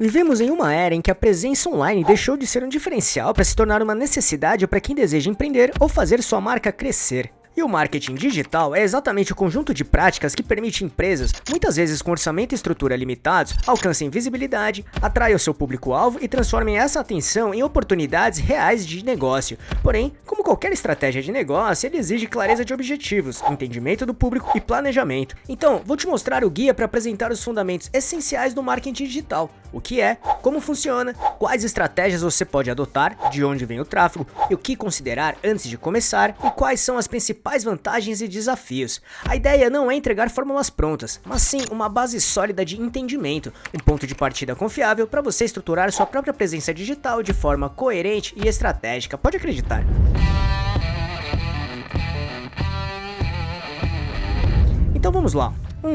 Vivemos em uma era em que a presença online deixou de ser um diferencial para se tornar uma necessidade para quem deseja empreender ou fazer sua marca crescer. E o marketing digital é exatamente o conjunto de práticas que permite empresas, muitas vezes com orçamento e estrutura limitados, alcancem visibilidade, atraiam seu público-alvo e transformem essa atenção em oportunidades reais de negócio. Porém, como qualquer estratégia de negócio, ele exige clareza de objetivos, entendimento do público e planejamento. Então, vou te mostrar o guia para apresentar os fundamentos essenciais do marketing digital. O que é, como funciona, quais estratégias você pode adotar, de onde vem o tráfego e o que considerar antes de começar e quais são as principais vantagens e desafios. A ideia não é entregar fórmulas prontas, mas sim uma base sólida de entendimento, um ponto de partida confiável para você estruturar sua própria presença digital de forma coerente e estratégica. Pode acreditar. Então vamos lá.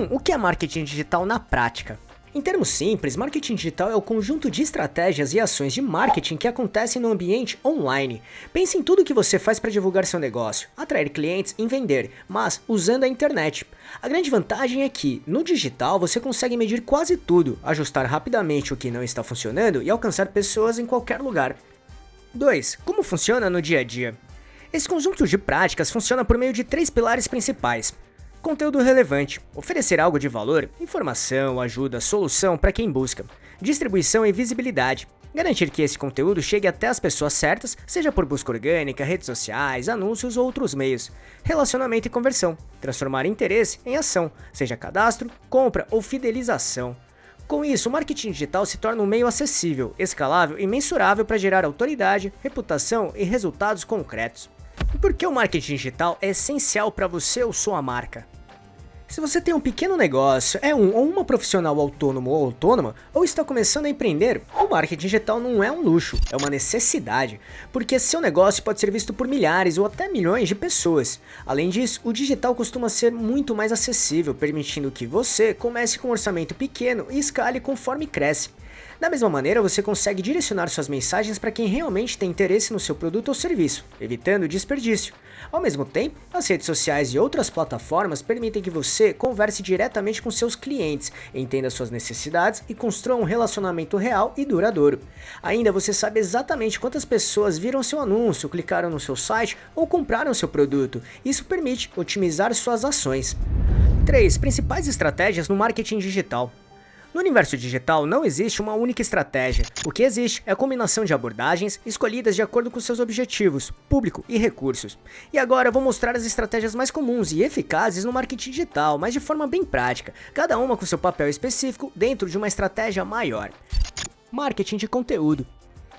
O que é marketing digital na prática? Em termos simples, marketing digital é o conjunto de estratégias e ações de marketing que acontecem no ambiente online. Pense em tudo o que você faz para divulgar seu negócio, atrair clientes e vender, mas usando a internet. A grande vantagem é que, no digital, você consegue medir quase tudo, ajustar rapidamente o que não está funcionando e alcançar pessoas em qualquer lugar. 2. Como funciona no dia a dia? Esse conjunto de práticas funciona por meio de 3 pilares principais. Conteúdo relevante, oferecer algo de valor, informação, ajuda, solução para quem busca. Distribuição e visibilidade, garantir que esse conteúdo chegue até as pessoas certas, seja por busca orgânica, redes sociais, anúncios ou outros meios. Relacionamento e conversão, transformar interesse em ação, seja cadastro, compra ou fidelização. Com isso, o marketing digital se torna um meio acessível, escalável e mensurável para gerar autoridade, reputação e resultados concretos. E por que o marketing digital é essencial para você ou sua marca? Se você tem um pequeno negócio, é ou uma profissional autônomo ou autônoma, ou está começando a empreender, o marketing digital não é um luxo, é uma necessidade, porque seu negócio pode ser visto por milhares ou até milhões de pessoas. Além disso, o digital costuma ser muito mais acessível, permitindo que você comece com um orçamento pequeno e escale conforme cresce. Da mesma maneira, você consegue direcionar suas mensagens para quem realmente tem interesse no seu produto ou serviço, evitando desperdício. Ao mesmo tempo, as redes sociais e outras plataformas permitem que você converse diretamente com seus clientes, entenda suas necessidades e construa um relacionamento real e duradouro. Ainda você sabe exatamente quantas pessoas viram seu anúncio, clicaram no seu site ou compraram seu produto. Isso permite otimizar suas ações. 3. Principais estratégias no marketing digital. No universo digital não existe uma única estratégia. O que existe é a combinação de abordagens escolhidas de acordo com seus objetivos, público e recursos. E agora eu vou mostrar as estratégias mais comuns e eficazes no marketing digital, mas de forma bem prática, cada uma com seu papel específico dentro de uma estratégia maior. Marketing de conteúdo.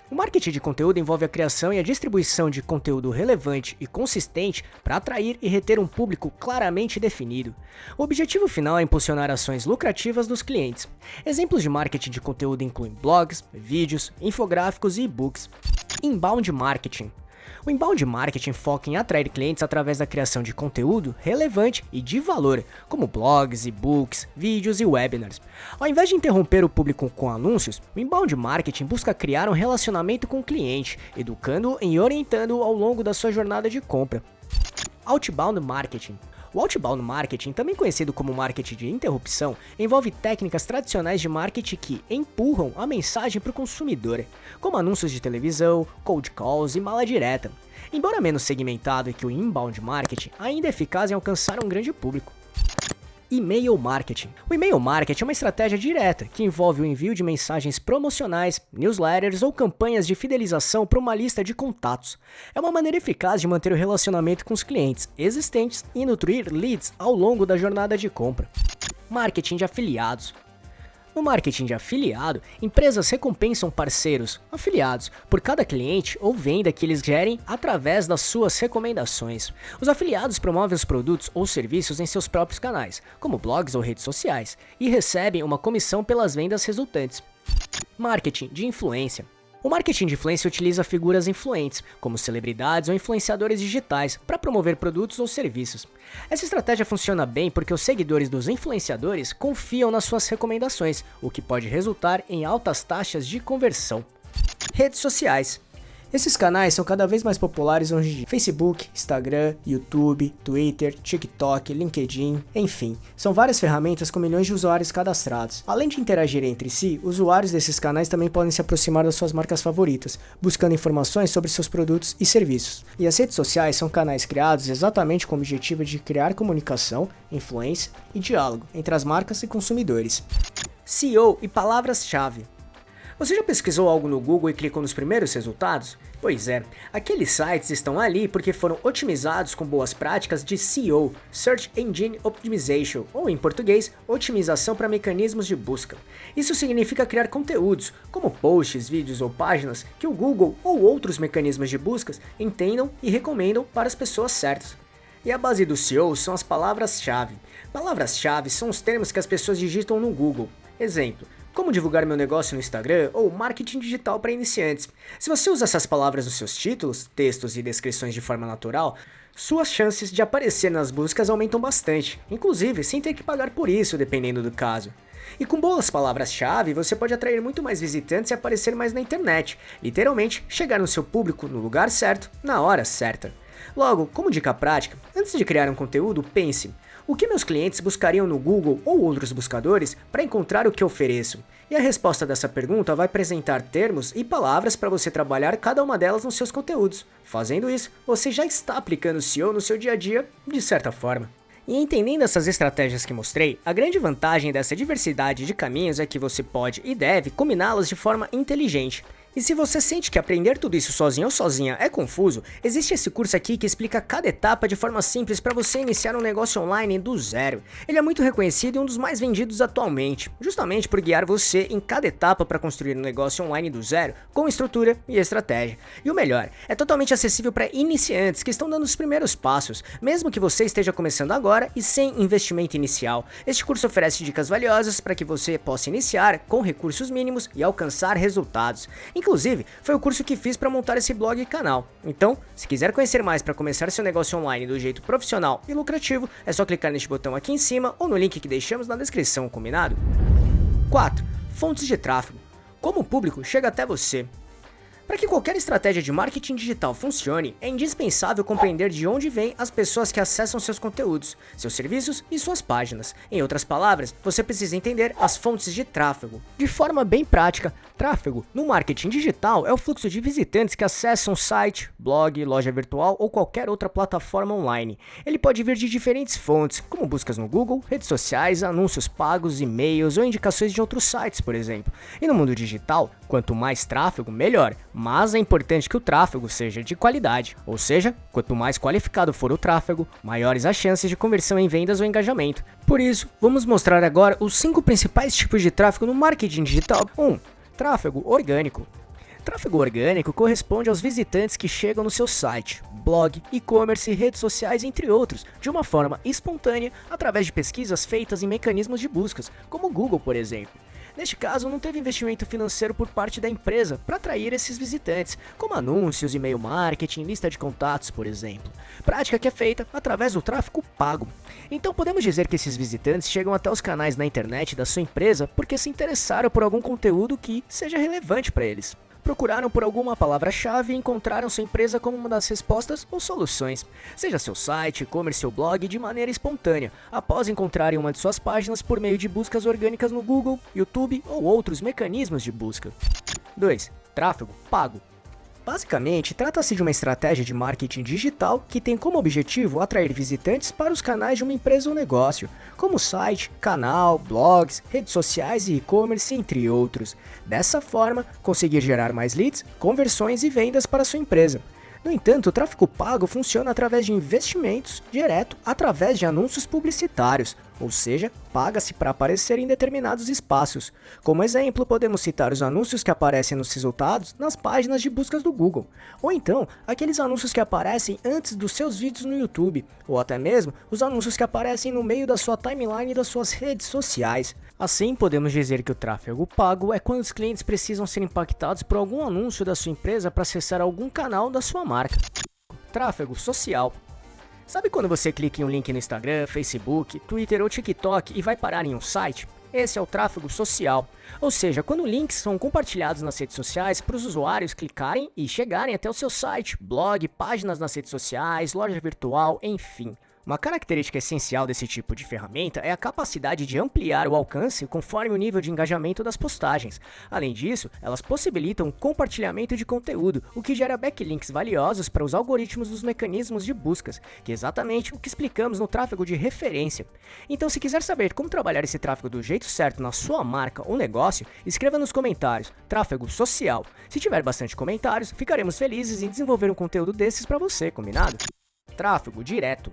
O marketing de conteúdo envolve a criação e a distribuição de conteúdo relevante e consistente para atrair e reter um público claramente definido. O objetivo final é impulsionar ações lucrativas dos clientes. Exemplos de marketing de conteúdo incluem blogs, vídeos, infográficos e e-books. Inbound marketing. O inbound marketing foca em atrair clientes através da criação de conteúdo relevante e de valor, como blogs, e-books, vídeos e webinars. Ao invés de interromper o público com anúncios, o inbound marketing busca criar um relacionamento com o cliente, educando-o e orientando-o ao longo da sua jornada de compra. Outbound marketing. O outbound marketing, também conhecido como marketing de interrupção, envolve técnicas tradicionais de marketing que empurram a mensagem para o consumidor, como anúncios de televisão, cold calls e mala direta. Embora menos segmentado que o inbound marketing, ainda é eficaz em alcançar um grande público. E-mail marketing. O e-mail marketing é uma estratégia direta que envolve o envio de mensagens promocionais, newsletters ou campanhas de fidelização para uma lista de contatos. É uma maneira eficaz de manter o relacionamento com os clientes existentes e nutrir leads ao longo da jornada de compra. Marketing de afiliados. No marketing de afiliado, empresas recompensam parceiros, afiliados, por cada cliente ou venda que eles gerem através das suas recomendações. Os afiliados promovem os produtos ou serviços em seus próprios canais, como blogs ou redes sociais, e recebem uma comissão pelas vendas resultantes. Marketing de influência. O marketing de influência utiliza figuras influentes, como celebridades ou influenciadores digitais, para promover produtos ou serviços. Essa estratégia funciona bem porque os seguidores dos influenciadores confiam nas suas recomendações, o que pode resultar em altas taxas de conversão. Redes sociais. Esses canais são cada vez mais populares hoje em dia. Facebook, Instagram, YouTube, Twitter, TikTok, LinkedIn, enfim, são várias ferramentas com milhões de usuários cadastrados. Além de interagirem entre si, usuários desses canais também podem se aproximar das suas marcas favoritas, buscando informações sobre seus produtos e serviços. E as redes sociais são canais criados exatamente com o objetivo de criar comunicação, influência e diálogo entre as marcas e consumidores. SEO e palavras-chave. Você já pesquisou algo no Google e clicou nos primeiros resultados? Pois é, aqueles sites estão ali porque foram otimizados com boas práticas de SEO, Search Engine Optimization, ou em português, otimização para mecanismos de busca. Isso significa criar conteúdos, como posts, vídeos ou páginas, que o Google ou outros mecanismos de busca entendam e recomendam para as pessoas certas. E a base do SEO são as palavras-chave. Palavras-chave são os termos que as pessoas digitam no Google. Exemplo: como divulgar meu negócio no Instagram ou marketing digital para iniciantes. Se você usa essas palavras nos seus títulos, textos e descrições de forma natural, suas chances de aparecer nas buscas aumentam bastante, inclusive sem ter que pagar por isso, dependendo do caso. E com boas palavras-chave, você pode atrair muito mais visitantes e aparecer mais na internet, literalmente chegar no seu público no lugar certo, na hora certa. Logo, como dica prática, antes de criar um conteúdo, pense: o que meus clientes buscariam no Google ou outros buscadores para encontrar o que ofereço? E a resposta dessa pergunta vai apresentar termos e palavras para você trabalhar cada uma delas nos seus conteúdos. Fazendo isso, você já está aplicando SEO no seu dia a dia, de certa forma. E entendendo essas estratégias que mostrei, a grande vantagem dessa diversidade de caminhos é que você pode e deve combiná-las de forma inteligente. E se você sente que aprender tudo isso sozinho ou sozinha é confuso, existe esse curso aqui que explica cada etapa de forma simples para você iniciar um negócio online do zero. Ele é muito reconhecido e um dos mais vendidos atualmente, justamente por guiar você em cada etapa para construir um negócio online do zero, com estrutura e estratégia. E o melhor, é totalmente acessível para iniciantes que estão dando os primeiros passos, mesmo que você esteja começando agora e sem investimento inicial. Este curso oferece dicas valiosas para que você possa iniciar com recursos mínimos e alcançar resultados. Inclusive, foi o curso que fiz para montar esse blog e canal. Então, se quiser conhecer mais para começar seu negócio online do jeito profissional e lucrativo, é só clicar neste botão aqui em cima ou no link que deixamos na descrição, combinado? 4. Fontes de tráfego. Como o público chega até você? Para que qualquer estratégia de marketing digital funcione, é indispensável compreender de onde vêm as pessoas que acessam seus conteúdos, seus serviços e suas páginas. Em outras palavras, você precisa entender as fontes de tráfego. De forma bem prática, tráfego no marketing digital é o fluxo de visitantes que acessam um site, blog, loja virtual ou qualquer outra plataforma online. Ele pode vir de diferentes fontes, como buscas no Google, redes sociais, anúncios pagos, e-mails ou indicações de outros sites, por exemplo. E no mundo digital, quanto mais tráfego, melhor. Mas é importante que o tráfego seja de qualidade, ou seja, quanto mais qualificado for o tráfego, maiores as chances de conversão em vendas ou engajamento. Por isso, vamos mostrar agora os 5 principais tipos de tráfego no marketing digital. 1. Tráfego orgânico. Tráfego orgânico corresponde aos visitantes que chegam no seu site, blog, e-commerce, redes sociais, entre outros, de uma forma espontânea através de pesquisas feitas em mecanismos de buscas, como o Google, por exemplo. Neste caso, não teve investimento financeiro por parte da empresa para atrair esses visitantes, como anúncios, e-mail marketing, lista de contatos, por exemplo. Prática que é feita através do tráfego pago. Então podemos dizer que esses visitantes chegam até os canais na internet da sua empresa porque se interessaram por algum conteúdo que seja relevante para eles. Procuraram por alguma palavra-chave e encontraram sua empresa como uma das respostas ou soluções, seja seu site, e-commerce ou blog, de maneira espontânea, após encontrarem uma de suas páginas por meio de buscas orgânicas no Google, YouTube ou outros mecanismos de busca. 2. Tráfego pago. Basicamente, trata-se de uma estratégia de marketing digital que tem como objetivo atrair visitantes para os canais de uma empresa ou negócio, como site, canal, blogs, redes sociais e e-commerce, entre outros. Dessa forma, conseguir gerar mais leads, conversões e vendas para sua empresa. No entanto, o tráfego pago funciona através de investimentos direto através de anúncios publicitários, ou seja, paga-se para aparecer em determinados espaços. Como exemplo, podemos citar os anúncios que aparecem nos resultados nas páginas de buscas do Google, ou então aqueles anúncios que aparecem antes dos seus vídeos no YouTube, ou até mesmo os anúncios que aparecem no meio da sua timeline das suas redes sociais. Assim, podemos dizer que o tráfego pago é quando os clientes precisam ser impactados por algum anúncio da sua empresa para acessar algum canal da sua marca. Tráfego social. Sabe quando você clica em um link no Instagram, Facebook, Twitter ou TikTok e vai parar em um site? Esse é o tráfego social, ou seja, quando links são compartilhados nas redes sociais para os usuários clicarem e chegarem até o seu site, blog, páginas nas redes sociais, loja virtual, enfim. Uma característica essencial desse tipo de ferramenta é a capacidade de ampliar o alcance conforme o nível de engajamento das postagens. Além disso, elas possibilitam o compartilhamento de conteúdo, o que gera backlinks valiosos para os algoritmos dos mecanismos de buscas, que é exatamente o que explicamos no tráfego de referência. Então, se quiser saber como trabalhar esse tráfego do jeito certo na sua marca ou negócio, escreva nos comentários, tráfego social. Se tiver bastante comentários, ficaremos felizes em desenvolver um conteúdo desses para você, combinado? Tráfego direto.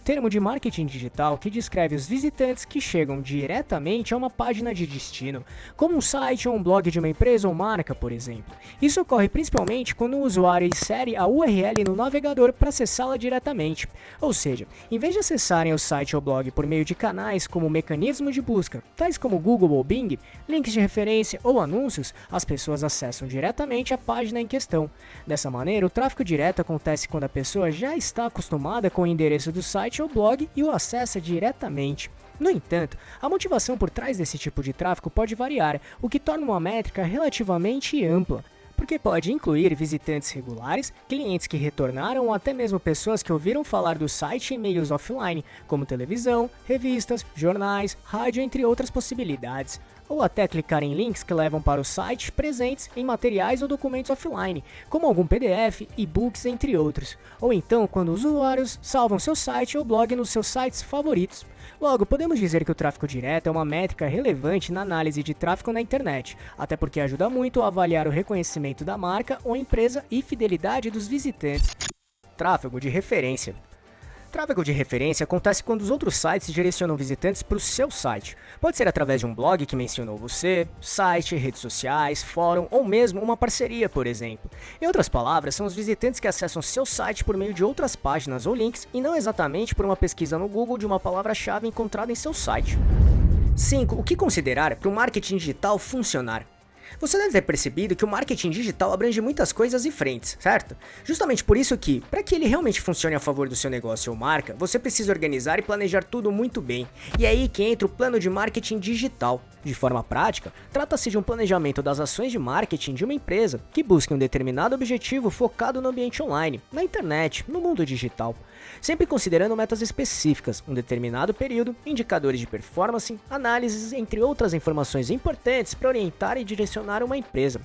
Termo de marketing digital que descreve os visitantes que chegam diretamente a uma página de destino, como um site ou um blog de uma empresa ou marca, por exemplo. Isso ocorre principalmente quando o usuário insere a URL no navegador para acessá-la diretamente. Ou seja, em vez de acessarem o site ou blog por meio de canais como mecanismos de busca, tais como Google ou Bing, links de referência ou anúncios, as pessoas acessam diretamente a página em questão. Dessa maneira, o tráfego direto acontece quando a pessoa já está acostumada com o endereço do site ou blog e o acessa diretamente. No entanto, a motivação por trás desse tipo de tráfego pode variar, o que torna uma métrica relativamente ampla, porque pode incluir visitantes regulares, clientes que retornaram ou até mesmo pessoas que ouviram falar do site em meios offline, como televisão, revistas, jornais, rádio, entre outras possibilidades. Ou até clicar em links que levam para o site presentes em materiais ou documentos offline, como algum PDF, e-books, entre outros. Ou então quando os usuários salvam seu site ou blog nos seus sites favoritos. Logo, podemos dizer que o tráfego direto é uma métrica relevante na análise de tráfego na internet, até porque ajuda muito a avaliar o reconhecimento da marca ou empresa e fidelidade dos visitantes. Tráfego de referência. Tráfego de referência acontece quando os outros sites direcionam visitantes para o seu site. Pode ser através de um blog que mencionou você, site, redes sociais, fórum ou mesmo uma parceria, por exemplo. Em outras palavras, são os visitantes que acessam seu site por meio de outras páginas ou links e não exatamente por uma pesquisa no Google de uma palavra-chave encontrada em seu site. 5. O que considerar para o marketing digital funcionar? Você deve ter percebido que o marketing digital abrange muitas coisas e frentes, certo? Justamente por isso que, para que ele realmente funcione a favor do seu negócio ou marca, você precisa organizar e planejar tudo muito bem. E é aí que entra o plano de marketing digital. De forma prática, trata-se de um planejamento das ações de marketing de uma empresa que busque um determinado objetivo focado no ambiente online, na internet, no mundo digital. Sempre considerando metas específicas, um determinado período, indicadores de performance, análises, entre outras informações importantes para orientar e direcionar uma empresa.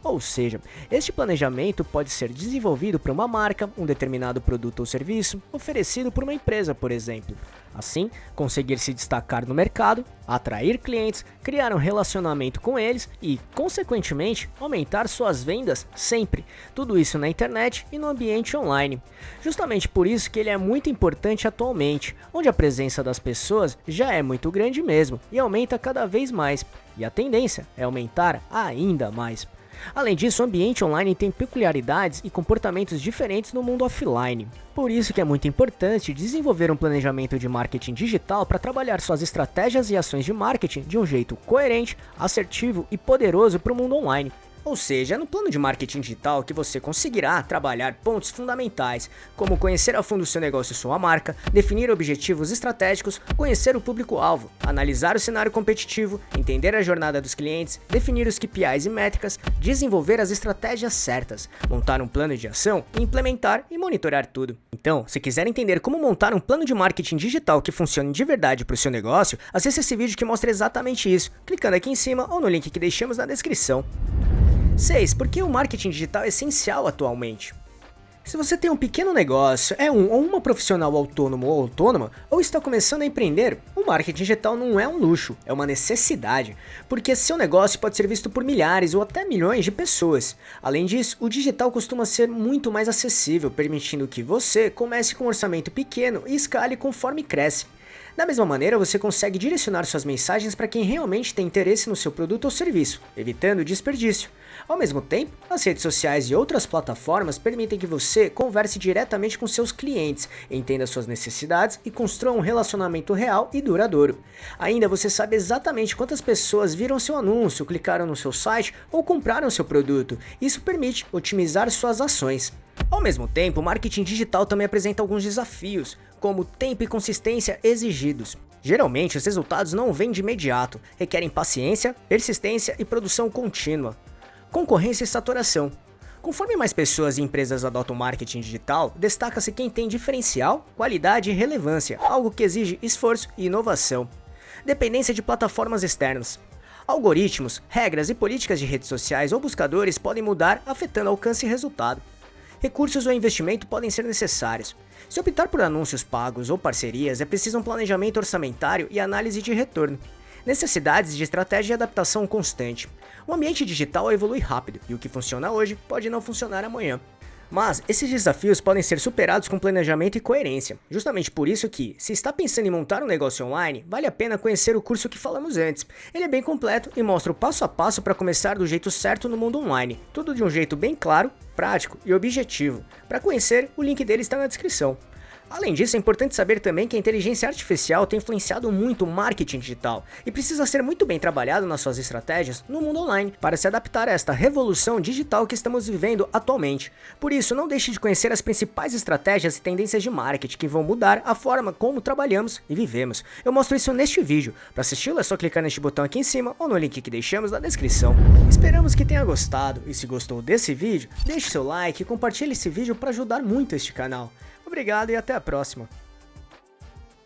Ou seja, este planejamento pode ser desenvolvido por uma marca, um determinado produto ou serviço, oferecido por uma empresa, por exemplo. Assim, conseguir se destacar no mercado, atrair clientes, criar um relacionamento com eles e, consequentemente, aumentar suas vendas sempre. Tudo isso na internet e no ambiente online. Justamente por isso que ele é muito importante atualmente, onde a presença das pessoas já é muito grande mesmo e aumenta cada vez mais. E a tendência é aumentar ainda mais. Além disso, o ambiente online tem peculiaridades e comportamentos diferentes no mundo offline. Por isso que é muito importante desenvolver um planejamento de marketing digital para trabalhar suas estratégias e ações de marketing de um jeito coerente, assertivo e poderoso para o mundo online. Ou seja, é no plano de marketing digital que você conseguirá trabalhar pontos fundamentais, como conhecer a fundo seu negócio e sua marca, definir objetivos estratégicos, conhecer o público-alvo, analisar o cenário competitivo, entender a jornada dos clientes, definir os KPIs e métricas, desenvolver as estratégias certas, montar um plano de ação, implementar e monitorar tudo. Então, se quiser entender como montar um plano de marketing digital que funcione de verdade para o seu negócio, acesse esse vídeo que mostra exatamente isso, clicando aqui em cima ou no link que deixamos na descrição. 6. Por que o marketing digital é essencial atualmente? Se você tem um pequeno negócio, é um ou uma profissional autônomo ou autônoma, ou está começando a empreender, o marketing digital não é um luxo, é uma necessidade, porque seu negócio pode ser visto por milhares ou até milhões de pessoas. Além disso, o digital costuma ser muito mais acessível, permitindo que você comece com um orçamento pequeno e escale conforme cresce. Da mesma maneira, você consegue direcionar suas mensagens para quem realmente tem interesse no seu produto ou serviço, evitando desperdício. Ao mesmo tempo, as redes sociais e outras plataformas permitem que você converse diretamente com seus clientes, entenda suas necessidades e construa um relacionamento real e duradouro. Ainda você sabe exatamente quantas pessoas viram seu anúncio, clicaram no seu site ou compraram seu produto. Isso permite otimizar suas ações. Ao mesmo tempo, o marketing digital também apresenta alguns desafios, como tempo e consistência exigidos. Geralmente, os resultados não vêm de imediato, requerem paciência, persistência e produção contínua. Concorrência e saturação. Conforme mais pessoas e empresas adotam marketing digital, destaca-se quem tem diferencial, qualidade e relevância, algo que exige esforço e inovação. Dependência de plataformas externas. Algoritmos, regras e políticas de redes sociais ou buscadores podem mudar, afetando alcance e resultado. Recursos ou investimento podem ser necessários. Se optar por anúncios pagos ou parcerias, é preciso um planejamento orçamentário e análise de retorno. Necessidades de estratégia e adaptação constante. O ambiente digital evolui rápido e o que funciona hoje pode não funcionar amanhã. Mas esses desafios podem ser superados com planejamento e coerência. Justamente por isso que, se está pensando em montar um negócio online, vale a pena conhecer o curso que falamos antes. Ele é bem completo e mostra o passo a passo para começar do jeito certo no mundo online. Tudo de um jeito bem claro, prático e objetivo. Para conhecer, o link dele está na descrição. Além disso, é importante saber também que a inteligência artificial tem influenciado muito o marketing digital e precisa ser muito bem trabalhado nas suas estratégias no mundo online para se adaptar a esta revolução digital que estamos vivendo atualmente. Por isso, não deixe de conhecer as principais estratégias e tendências de marketing que vão mudar a forma como trabalhamos e vivemos. Eu mostro isso neste vídeo. Para assisti-lo é só clicar neste botão aqui em cima ou no link que deixamos na descrição. Esperamos que tenha gostado e se gostou desse vídeo, deixe seu like e compartilhe esse vídeo para ajudar muito este canal. Obrigado e até a próxima.